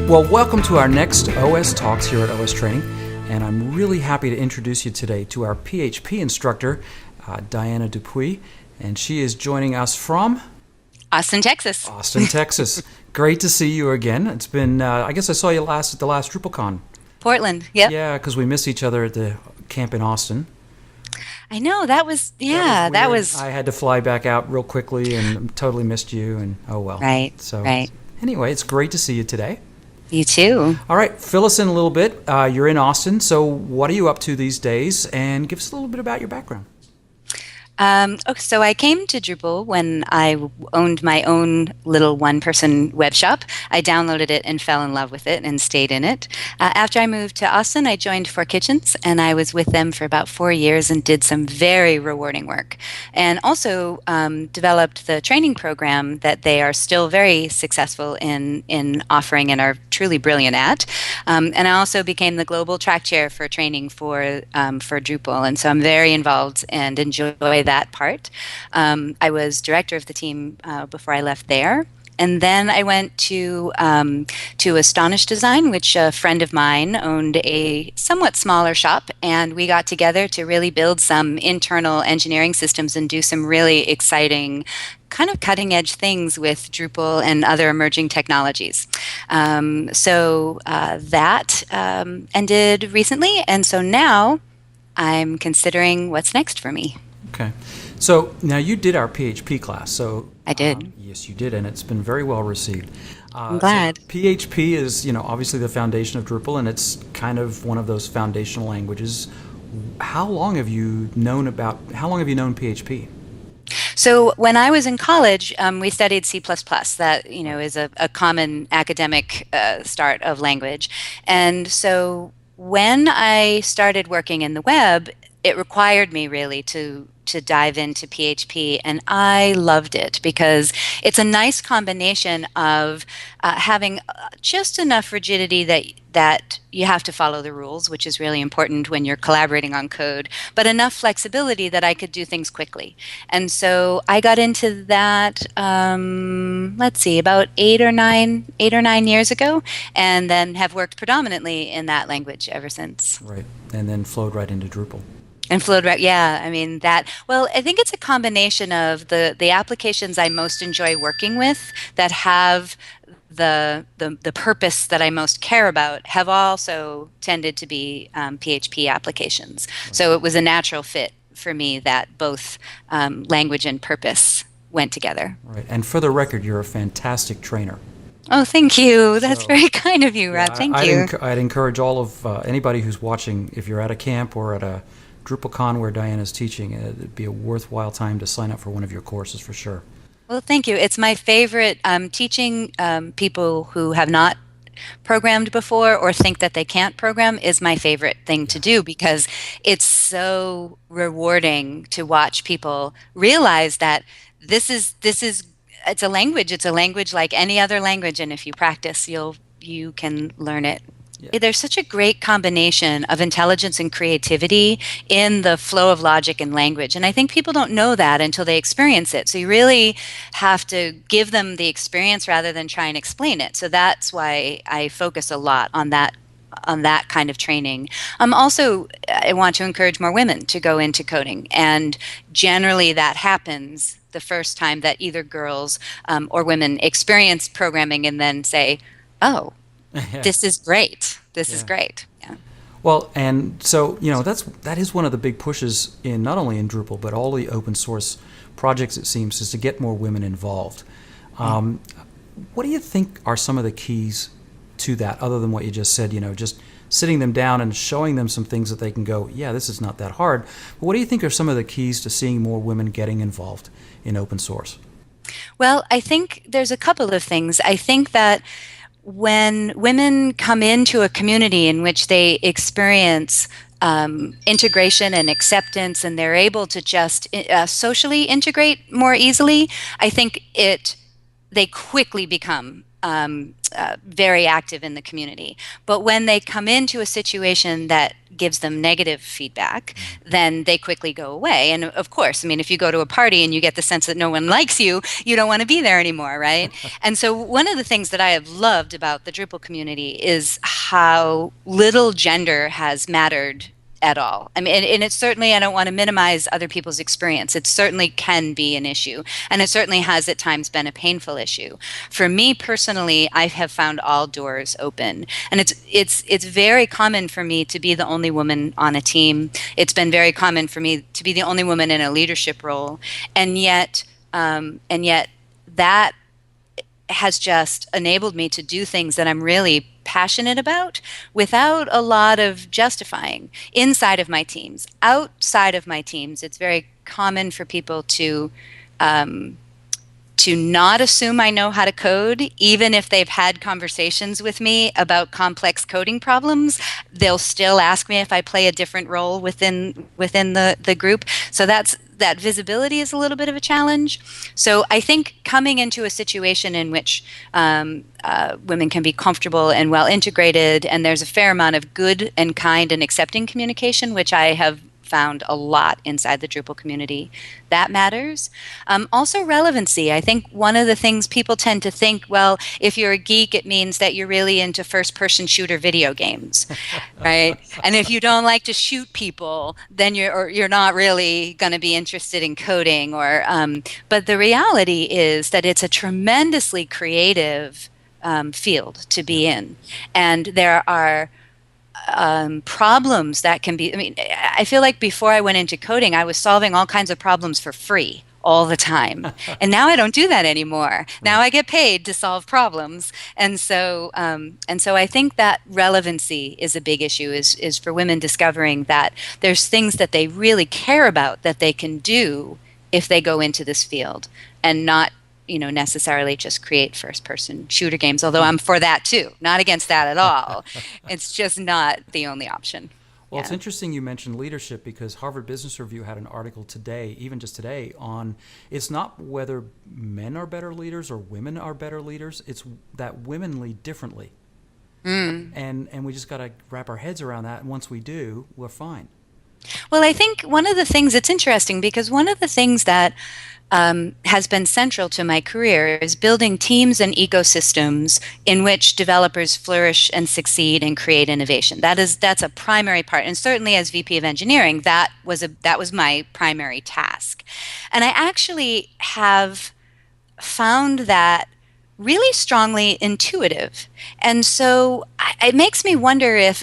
Well, welcome to our next OS Talks here at OSTraining, and I'm really happy to introduce you today to our PHP instructor, Diana Dupuis, and she is joining us from Austin, Texas. Austin, Texas. Great to see you again. It's been, I guess I saw you last at the last DrupalCon. Portland, yep. Yeah, because we missed each other at the camp in Austin. I know, that was That was weird. I had to fly back out real quickly and totally missed you, and oh well. Right, So right. Anyway, it's great to see you today. You too. All right, fill us in a little bit. You're in Austin, so what are you up to these days? And give us a little bit about your background. So I came to Drupal when I owned my own little one-person web shop. I downloaded it and fell in love with it and stayed in it. After I moved to Austin, I joined Four Kitchens, and I was with them for about 4 years and did some very rewarding work. And also developed the training program that they are still very successful in offering and are truly brilliant at. And I also became the global track chair for training for Drupal, and so I'm very involved and enjoy that part. I was director of the team before I left there. And then I went to Astonish Design, which a friend of mine owned a somewhat smaller shop, and we got together to really build some internal engineering systems and do some really exciting kind of cutting edge things with Drupal and other emerging technologies. So that ended recently, and so now I'm considering what's next for me. Okay. So now you did our PHP class. So I did. Yes, you did, and it's been very well received. I'm glad. So PHP is, obviously the foundation of Drupal, and it's kind of one of those foundational languages. How long have you known PHP? So when I was in college, we studied C++. That is a common academic start of language, and so when I started working in the web, it required me really to dive into PHP, and I loved it because it's a nice combination of having just enough rigidity that you have to follow the rules, which is really important when you're collaborating on code, but enough flexibility that I could do things quickly. And so I got into that, about 8 or 9 years ago, and then have worked predominantly in that language ever since. Right, and then flowed right into Drupal. And flowed right, yeah. I mean I think it's a combination of the applications I most enjoy working with that have the purpose that I most care about have also tended to be PHP applications. Right. So it was a natural fit for me that both language and purpose went together. Right, and for the record, you're a fantastic trainer. Oh, thank you. That's very kind of you, Rob. Thank you. I'd encourage all of anybody who's watching, if you're at a camp or at a DrupalCon where Diana's teaching, it'd be a worthwhile time to sign up for one of your courses for sure. Well, thank you. It's my favorite. Teaching people who have not programmed before or think that they can't program is my favorite thing to do because it's so rewarding to watch people realize that this is it's a language. It's a language like any other language, and if you practice, you can learn it. Yeah. There's such a great combination of intelligence and creativity in the flow of logic and language. And I think people don't know that until they experience it. So you really have to give them the experience rather than try and explain it. So that's why I focus a lot on that kind of training. Also, I want to encourage more women to go into coding. And generally that happens the first time that either girls or women experience programming and then say, oh, this is great. This is great. Yeah. Well, and so, that is one of the big pushes in not only in Drupal, but all the open source projects, it seems, is to get more women involved. What do you think are some of the keys to that, other than what you just said, just sitting them down and showing them some things that they can go, yeah, this is not that hard. But what do you think are some of the keys to seeing more women getting involved in open source? Well, I think there's a couple of things. I think that when women come into a community in which they experience integration and acceptance, and they're able to just socially integrate more easily, I think they quickly become very active in the community. But when they come into a situation that gives them negative feedback, then they quickly go away. And of course, I mean, if you go to a party and you get the sense that no one likes you, you don't want to be there anymore, right? And so one of the things that I have loved about the Drupal community is how little gender has mattered at all. I mean, and it's certainly, I don't want to minimize other people's experience. It certainly can be an issue, and it certainly has at times been a painful issue. For me personally, I have found all doors open, and it's very common for me to be the only woman on a team. It's been very common for me to be the only woman in a leadership role, and yet that has just enabled me to do things that I'm really passionate about without a lot of justifying inside of my teams. Outside of my teams, it's very common for people to not assume I know how to code, even if they've had conversations with me about complex coding problems. They'll still ask me if I play a different role within the group. So that visibility is a little bit of a challenge. So I think coming into a situation in which women can be comfortable and well integrated, and there's a fair amount of good and kind and accepting communication, which I have found a lot inside the Drupal community, that matters. Also relevancy. I think one of the things people tend to think, well, if you're a geek, it means that you're really into first-person shooter video games, right? And if you don't like to shoot people, then you're not really going to be interested in coding. But the reality is that it's a tremendously creative field to be in, and there are problems that can be, I mean, I feel like before I went into coding, I was solving all kinds of problems for free all the time. And now I don't do that anymore. Now I get paid to solve problems. And so I think that relevancy is a big issue, is for women discovering that there's things that they really care about that they can do if they go into this field, and not necessarily just create first-person shooter games, although I'm for that too. Not against that at all. It's just not the only option. Well, It's interesting you mentioned leadership, because Harvard Business Review had an article today, even just today, on it's not whether men are better leaders or women are better leaders, it's that women lead differently. And we just got to wrap our heads around that, and once we do, we're fine. Well, I think one of the things, it's interesting because one of the things that has been central to my career is building teams and ecosystems in which developers flourish and succeed and create innovation. That's a primary part, and certainly as VP of engineering, that was my primary task. And I actually have found that really strongly intuitive. And so it makes me wonder if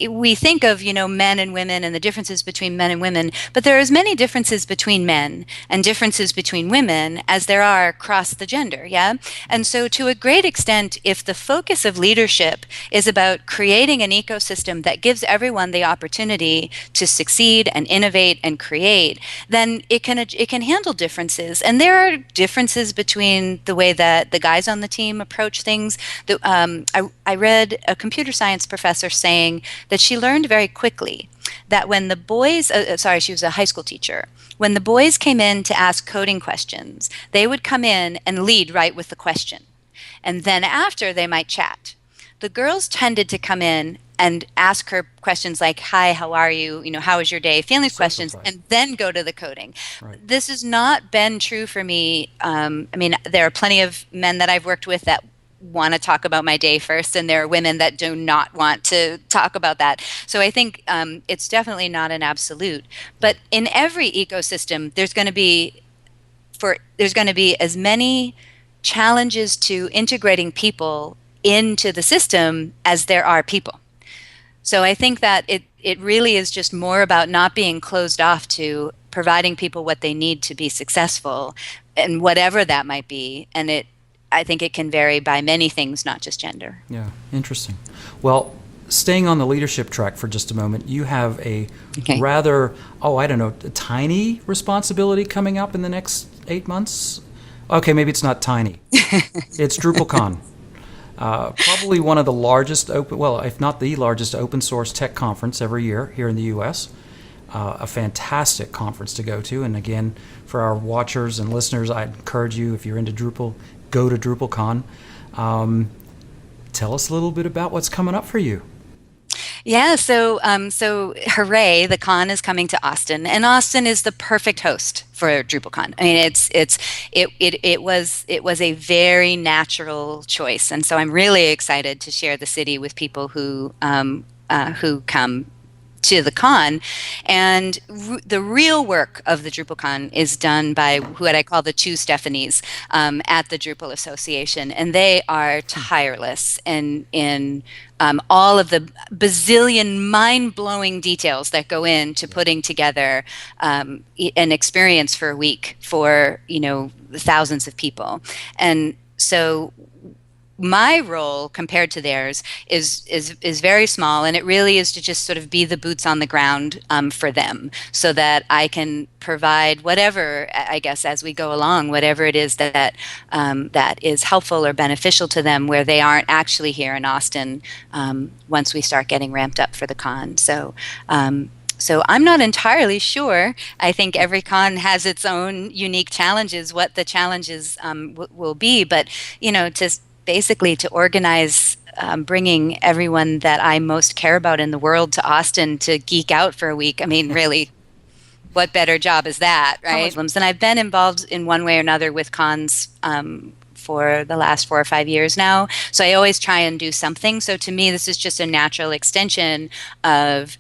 we think of, men and women and the differences between men and women, but there are as many differences between men and differences between women as there are across the gender, yeah? And so to a great extent, if the focus of leadership is about creating an ecosystem that gives everyone the opportunity to succeed and innovate and create, then it can handle differences. And there are differences between the way that the guys on the team approach things. I read a computer science professor saying that she learned very quickly that when the boys, she was a high school teacher, when the boys came in to ask coding questions, they would come in and lead right with the question. And then after, they might chat. The girls tended to come in and ask her questions like, hi, how are you? How was your day? Feelings questions, and then go to the coding. Right. This has not been true for me. There are plenty of men that I've worked with that want to talk about my day first, and there are women that do not want to talk about that. So I think it's definitely not an absolute. But in every ecosystem, there's going to be as many challenges to integrating people into the system as there are people. So I think that it really is just more about not being closed off to providing people what they need to be successful, and whatever that might be. And I think it can vary by many things, not just gender. Yeah, interesting. Well, staying on the leadership track for just a moment, you have a rather, a tiny responsibility coming up in the next 8 months? Okay, maybe it's not tiny. It's DrupalCon. Probably one of the largest if not the largest open source tech conference every year here in the U.S. A fantastic conference to go to. And again, for our watchers and listeners, I encourage you, if you're into Drupal, go to DrupalCon. Tell us a little bit about what's coming up for you. Yeah, so hooray, the con is coming to Austin, and Austin is the perfect host for DrupalCon. I mean, it was a very natural choice, and so I'm really excited to share the city with people who come to the con. And the real work of the DrupalCon is done by what I call the two Stephanies at the Drupal Association. And they are tireless in all of the bazillion mind-blowing details that go into putting together an experience for a week for, thousands of people. And so my role compared to theirs is very small, and it really is to just sort of be the boots on the ground for them, so that I can provide whatever, I guess, as we go along, whatever it is that is helpful or beneficial to them where they aren't actually here in Austin once we start getting ramped up for the con. So I'm not entirely sure. I think every con has its own unique challenges, what the challenges will be, but to organize bringing everyone that I most care about in the world to Austin to geek out for a week. I mean, really, what better job is that, right? And I've been involved in one way or another with cons for the last 4 or 5 years now. So I always try and do something. So to me, this is just a natural extension of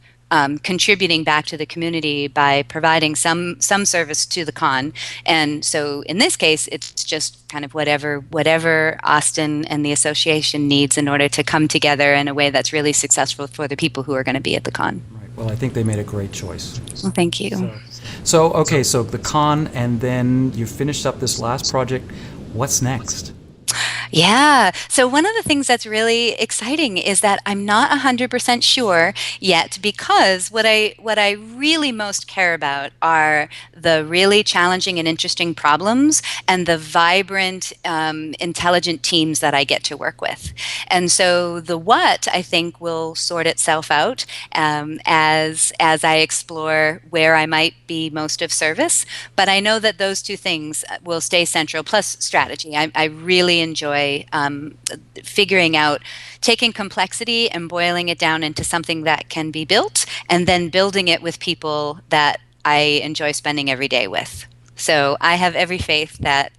contributing back to the community by providing some service to the con. And so in this case, it's just kind of whatever Austin and the association needs in order to come together in a way that's really successful for the people who are going to be at the con. Right. Well, I think they made a great choice. Well, thank you. So the con, and then you finished up this last project. What's next? Yeah. So one of the things that's really exciting is that I'm not 100% sure yet, because what I really most care about are the really challenging and interesting problems and the vibrant, intelligent teams that I get to work with. And so the what, I think, will sort itself out as I explore where I might be most of service. But I know that those two things will stay central, plus strategy. I really enjoy figuring out, taking complexity and boiling it down into something that can be built, and then building it with people that I enjoy spending every day with. So I have every faith that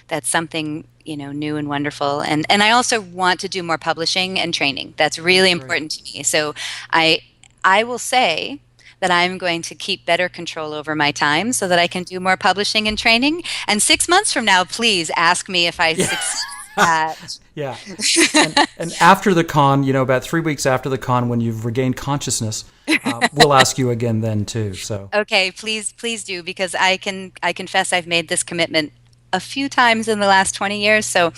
that's something new and wonderful, and I also want to do more publishing and training. That's really important to me. So I will say that I'm going to keep better control over my time so that I can do more publishing and training. And 6 months from now, please ask me if I succeed. Yeah. And after the con, about 3 weeks after the con, when you've regained consciousness, we'll ask you again then too. So okay, please do, because I confess I've made this commitment a few times in the last 20 years. So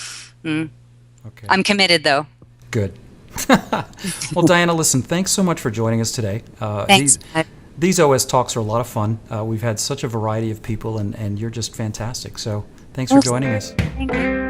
okay. I'm committed, though. Good. Well, Diana, listen, thanks so much for joining us today. Thanks. These OS talks are a lot of fun. We've had such a variety of people, and you're just fantastic. So thanks for joining us. Thank you.